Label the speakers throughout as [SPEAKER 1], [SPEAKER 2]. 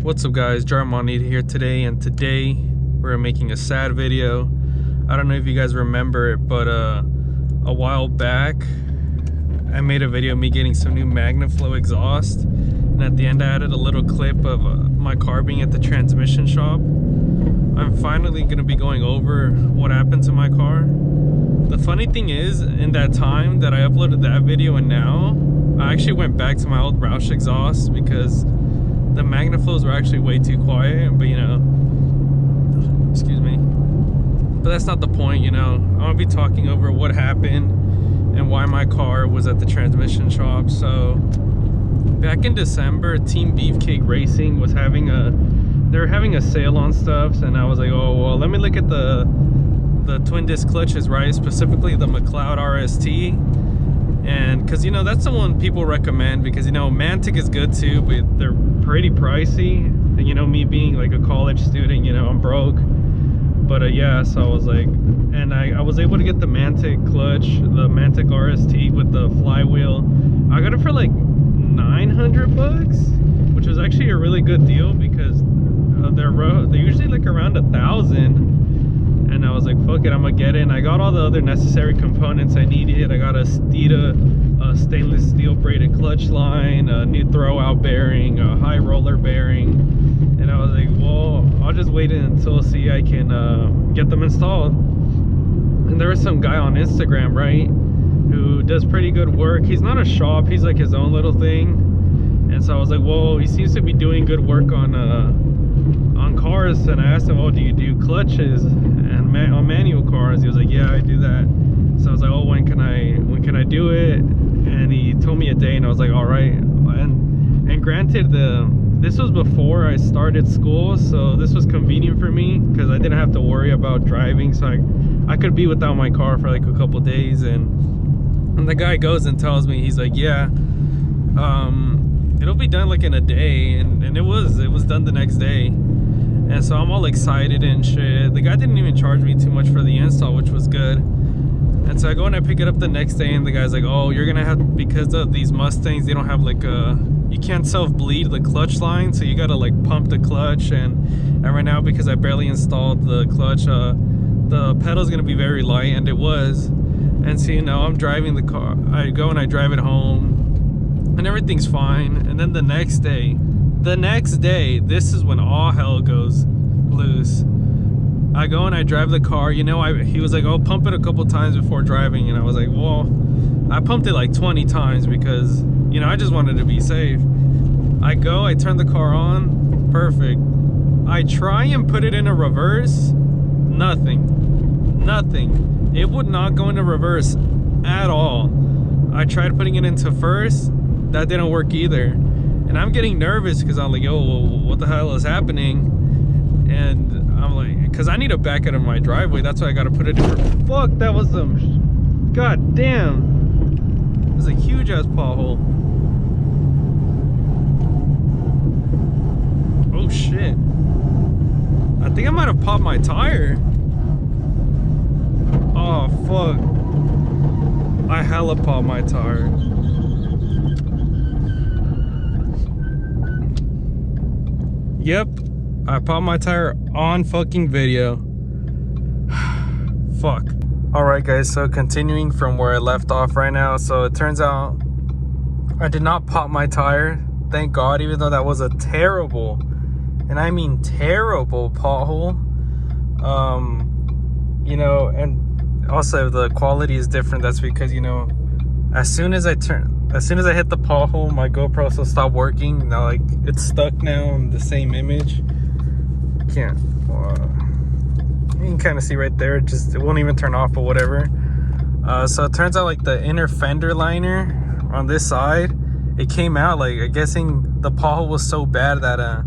[SPEAKER 1] What's up guys, Jarmoney here today, and today we're making a sad video. I don't know if you guys remember it, but a while back I made a video of me getting some new MagnaFlow exhaust, and at the end I added a little clip of my car being at the transmission shop. I'm finally going to be going over what happened to my car. The funny thing is, in that time that I uploaded that video and now, I actually went back to my old Roush exhaust because the MagnaFlows were actually way too quiet, but you know, excuse me. But that's not the point, you know. I'm gonna be talking over what happened and why my car was at the transmission shop. So back in December, Team Beefcake Racing was having a sale on stuff, and I was like, oh well, let me look at the twin disc clutches, right? Specifically the Mcleod RST. And because, you know, that's the one people recommend, because, you know, Mantic is good too, but they're pretty pricey. And, you know, me being like a college student, you know, I'm broke. But yeah, so I was like, and I was able to get the Mantic clutch, the Mantic RST with the flywheel. I got it for like 900 bucks, which was actually a really good deal because they're usually like around 1,000. And I was like, fuck it, I'm gonna get it. And I got all the other necessary components I needed. I got a stainless steel braided clutch line, a new throwout bearing, a high roller bearing. And I was like, well, I'll just wait until I can get them installed. And there was some guy on Instagram, right, who does pretty good work. He's not a shop, he's like his own little thing. And so I was like, well, he seems to be doing good work on cars. And I asked him, oh, do you do clutches and on manual cars? He was like, yeah, I do that. So I was like, oh, when can I do it? And he told me a day, and I was like, all right. And granted, this was before I started school, so this was convenient for me because I didn't have to worry about driving. So I could be without my car for like a couple days. And the guy goes and tells me, he's like, yeah, it'll be done like in a day. And it was done the next day. And so I'm all excited and shit. The guy didn't even charge me too much for the install, which was good. And so I go and I pick it up the next day, and the guy's like, oh, you're gonna have, because of these Mustangs, they don't have like you can't self-bleed the clutch line, so you gotta like pump the clutch. And right now, because I barely installed the clutch, the pedal's gonna be very light, and it was. And so, you know, I'm driving the car, I go and I drive it home, and everything's fine. And then the next day, this is when all hell goes loose. I go and I drive the car, you know, he was like, oh, pump it a couple times before driving. And I was like, well, I pumped it like 20 times because, you know, I just wanted to be safe. I go, I turn the car on, perfect. I try and put it in a reverse, nothing. It would not go into reverse at all. I tried putting it into first, that didn't work either. And I'm getting nervous because I'm like, yo, what the hell is happening? And I'm like, because I need to back out of my driveway. That's why I got to put it in. Fuck, that was some. God damn. There's a huge ass pothole. Oh shit. I think I might have popped my tire. Oh fuck. I hella popped my tire. Yep, I popped my tire on fucking video. Fuck. Alright guys, so continuing from where I left off right now. So it turns out I did not pop my tire, thank God, even though that was a terrible, and I mean terrible, pothole. You know, and also the quality is different. That's because, you know, as soon as I hit the pothole, my GoPro still stopped working. Now, like, it's stuck now in the same image. Can't. You can kind of see right there. It won't even turn off, but whatever. So it turns out like the inner fender liner on this side, it came out. Like, I'm guessing the pothole was so bad that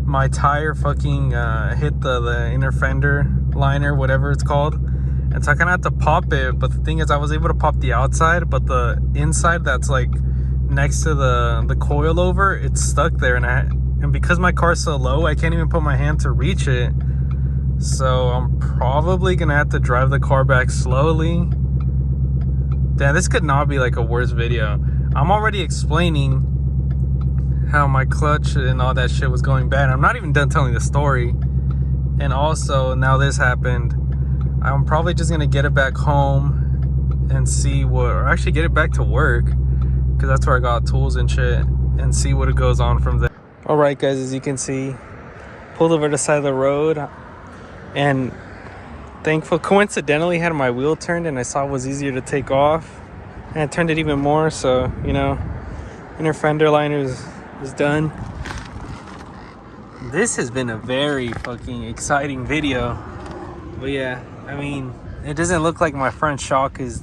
[SPEAKER 1] my tire fucking hit the inner fender liner, whatever it's called. And so I kind of had to pop it, but the thing is, I was able to pop the outside, but the inside that's like next to the coilover, it's stuck there. And because my car's so low, I can't even put my hand to reach it. So I'm probably gonna have to drive the car back slowly. Damn, this could not be like a worse video. I'm already explaining how my clutch and all that shit was going bad. I'm not even done telling the story. And also, now this happened. I'm probably just gonna get it back home and see what, or actually get it back to work, because that's where I got tools and shit, and see what it goes on from there. All right, guys, as you can see, pulled over the side of the road, and coincidentally had my wheel turned, and I saw it was easier to take off, and I turned it even more. So, you know, inner fender liner is done. This has been a very fucking exciting video. But yeah, I mean, it doesn't look like my front shock is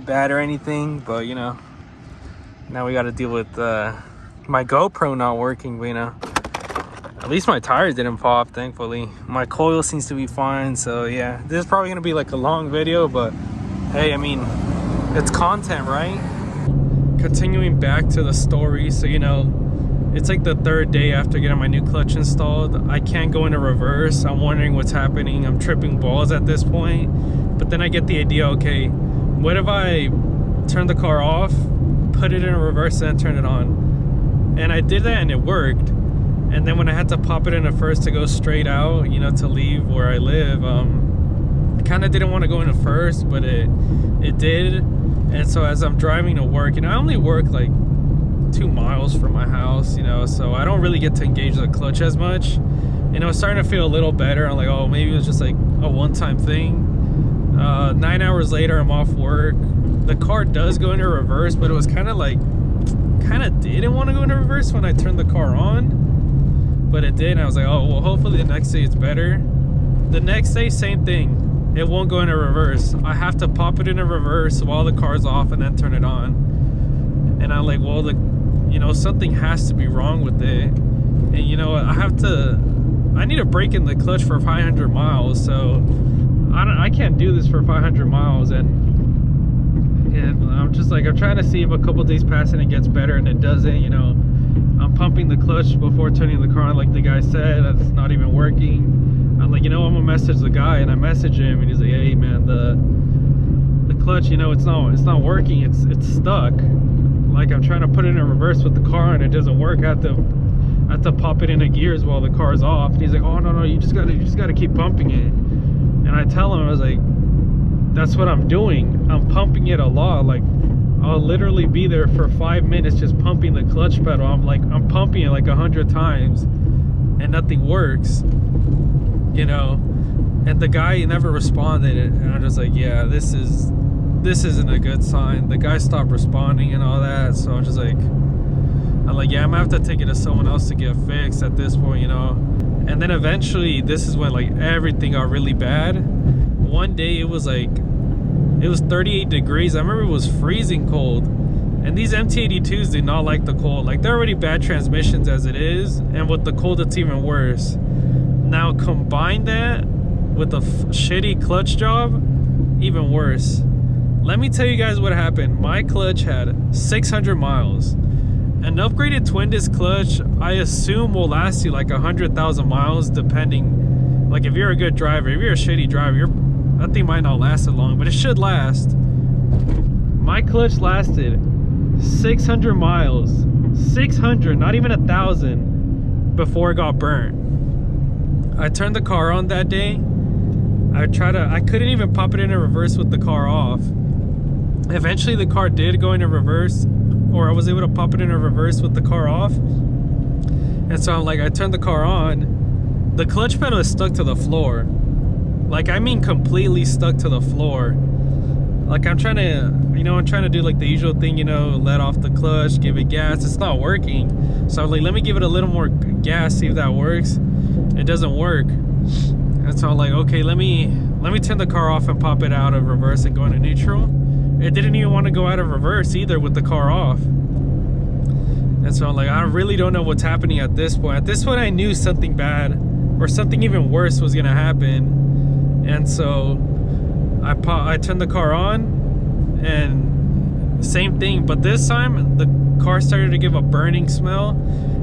[SPEAKER 1] bad or anything, but you know, now we got to deal with my GoPro not working. But you know, at least my tires didn't fall off, thankfully. My coil seems to be fine. So yeah, this is probably gonna be like a long video, but hey, I mean, it's content, right? Continuing back to the story, so you know, it's like the third day after getting my new clutch installed. I can't go into reverse. I'm wondering what's happening. I'm tripping balls at this point. But then I get the idea, okay, what if I turn the car off, put it in reverse, and turn it on? And I did that and it worked. And then when I had to pop it into first to go straight out, you know, to leave where I live, kind of didn't want to go into first, but it did. And so as I'm driving to work, and I only work like 2 miles from my house, you know, so I don't really get to engage the clutch as much. You know, it's starting to feel a little better. I'm like, oh, maybe it was just like a one-time thing. 9 hours later, I'm off work. The car does go into reverse, but it was kind of didn't want to go into reverse when I turned the car on, but it did. And I was like, oh, well, hopefully the next day it's better. The next day, same thing. It won't go into reverse. I have to pop it into reverse while the car's off and then turn it on. And I'm like, well, you know, something has to be wrong with it. And you know, I need a break in the clutch for 500 miles. So I can't do this for 500 miles. And I'm just like, I'm trying to see if a couple days pass and it gets better, and it doesn't. You know, I'm pumping the clutch before turning the car on, like the guy said. That's not even working. I'm like, you know, I'm gonna message the guy, and I message him, and he's like, hey man, the clutch, you know, it's not working. It's stuck. Like, I'm trying to put it in reverse with the car and it doesn't work. I have to pop it into gears while the car's off. And he's like, oh no, you just gotta keep pumping it. And I tell him, I was like, that's what I'm doing. I'm pumping it a lot. Like, I'll literally be there for 5 minutes just pumping the clutch pedal. I'm pumping it like 100 times and nothing works, you know. And the guy never responded, and I'm just like, yeah, this isn't a good sign. The guy stopped responding and all that. So I'm just like, yeah, I'm gonna have to take it to someone else to get fixed at this point, you know. And then eventually, this is when like everything got really bad. One day it was 38 degrees. I remember it was freezing cold. And these MT82s do not like the cold. Like, they're already bad transmissions as it is, and with the cold it's even worse. Now combine that with a shitty clutch job, even worse. Let me tell you guys what happened. My clutch had 600 miles. An upgraded twin disc clutch, I assume, will last you like 100,000 miles, depending. Like, if you're a good driver. If you're a shitty driver, that thing might not last as long, but it should last. My clutch lasted 600 miles. 600, not even 1,000, before it got burnt. I turned the car on that day. I couldn't even pop it into reverse with the car off. Eventually the car did go into reverse, or I was able to pop it into reverse with the car off. And so I'm like, I turned the car on. The clutch pedal is stuck to the floor. Like, I mean completely stuck to the floor. Like, I'm trying to do like the usual thing, you know, let off the clutch, give it gas. It's not working. So I'm like, let me give it a little more gas, see if that works. It doesn't work. And so I'm like, okay, let me turn the car off and pop it out of reverse and go into neutral. It didn't even want to go out of reverse either with the car off. And so I'm like, I really don't know what's happening at this point. At this point, I knew something bad or something even worse was gonna happen. And so I turned the car on, and same thing, but this time the car started to give a burning smell,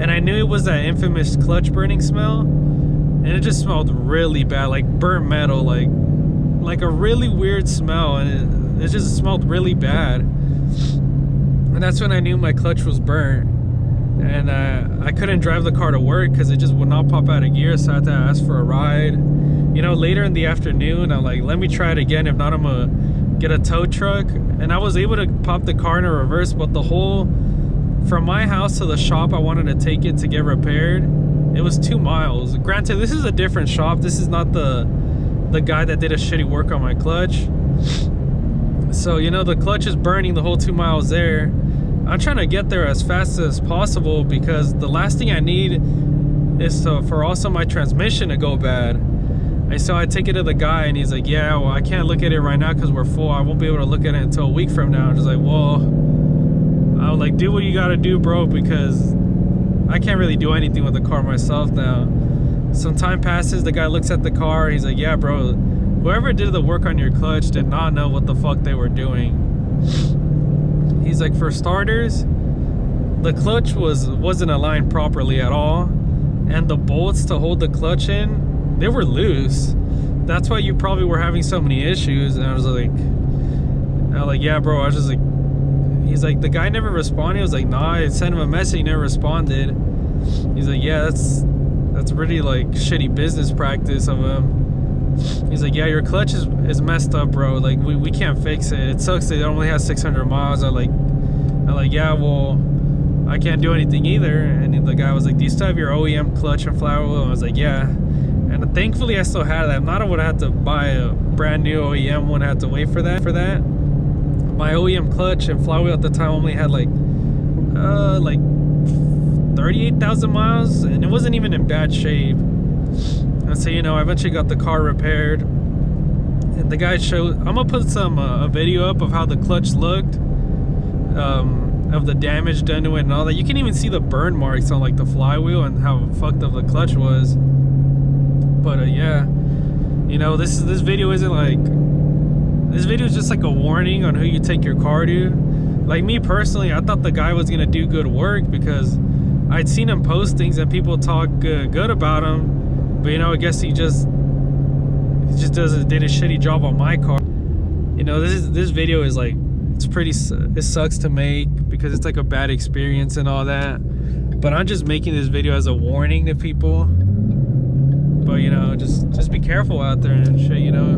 [SPEAKER 1] and I knew it was that infamous clutch burning smell, and it just smelled really bad, like burnt metal, like a really weird smell, and it just smelled really bad. And that's when I knew my clutch was burnt. and I couldn't drive the car to work because it just would not pop out of gear, so I had to ask for a ride. You know, later in the afternoon, I'm like, let me try it again. If not, I'm gonna get a tow truck. And I was able to pop the car in a reverse, but the whole, from my house to the shop I wanted to take it to get repaired, it was 2 miles. Granted, this is a different shop. This is not the guy that did a shitty work on my clutch. So, you know, the clutch is burning the whole 2 miles there. I'm trying to get there as fast as possible because the last thing I need is for also my transmission to go bad. And so I take it to the guy and he's like, yeah, well, I can't look at it right now because we're full. I won't be able to look at it until a week from now. I'm just like, well, I'm like, do what you gotta do, bro, because I can't really do anything with the car myself now. Some time passes, the guy looks at the car, he's like, yeah, bro, whoever did the work on your clutch did not know what the fuck they were doing. He's like, for starters, the clutch wasn't aligned properly at all, and the bolts to hold the clutch in, they were loose. That's why you probably were having so many issues. And I was like, yeah, bro. I was just like, he's like, the guy never responded. I was like, nah, I sent him a message, he never responded. He's like, yeah, that's really like shitty business practice of him. He's like, yeah, your clutch is messed up, bro. Like, we can't fix it. It sucks that it only has 600 miles. I'm like, yeah, well, I can't do anything either. And the guy was like, do you still have your OEM clutch and flywheel? I was like, yeah. And thankfully I still had that. If not, I would have had to buy a brand new OEM one. I had to wait for that. My OEM clutch and flywheel at the time only had like 38,000 miles, and it wasn't even in bad shape. And so, you know, I eventually got the car repaired, and the guy showed, I'm gonna put some a video up of how the clutch looked, of the damage done to it and all that. You can even see the burn marks on like the flywheel and how fucked up the clutch was. But yeah, you know, this video isn't like, this video is just like a warning on who you take your car to. Like me personally, I thought the guy was gonna do good work because I'd seen him post things and people talk good about him. But you know, I guess he just did a shitty job on my car. You know, this video is like, it sucks to make because it's like a bad experience and all that. But I'm just making this video as a warning to people. But you know, just be careful out there and shit, you know.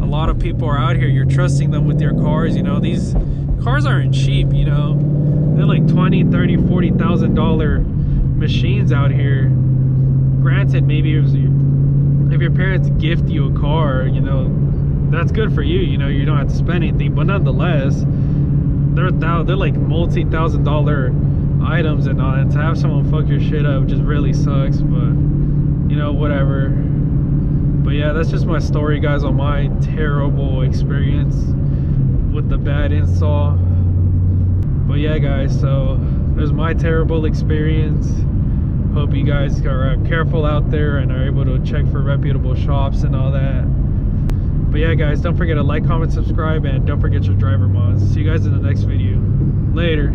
[SPEAKER 1] A lot of people are out here, you're trusting them with your cars, you know. These cars aren't cheap, you know. They're like $20,000, $30,000, $40,000 machines out here. Granted, maybe if your parents gift you a car, you know, that's good for you, you know, you don't have to spend anything. But nonetheless, they're like multi-$1,000 items, and to have someone fuck your shit up just really sucks. But you know, whatever. But yeah, that's just my story, guys, on my terrible experience with the bad install. But yeah, guys, so there's my terrible experience. Hope you guys are careful out there and are able to check for reputable shops and all that. But yeah, guys, don't forget to like, comment, subscribe, and don't forget your driver mods. See you guys in the next video. Later.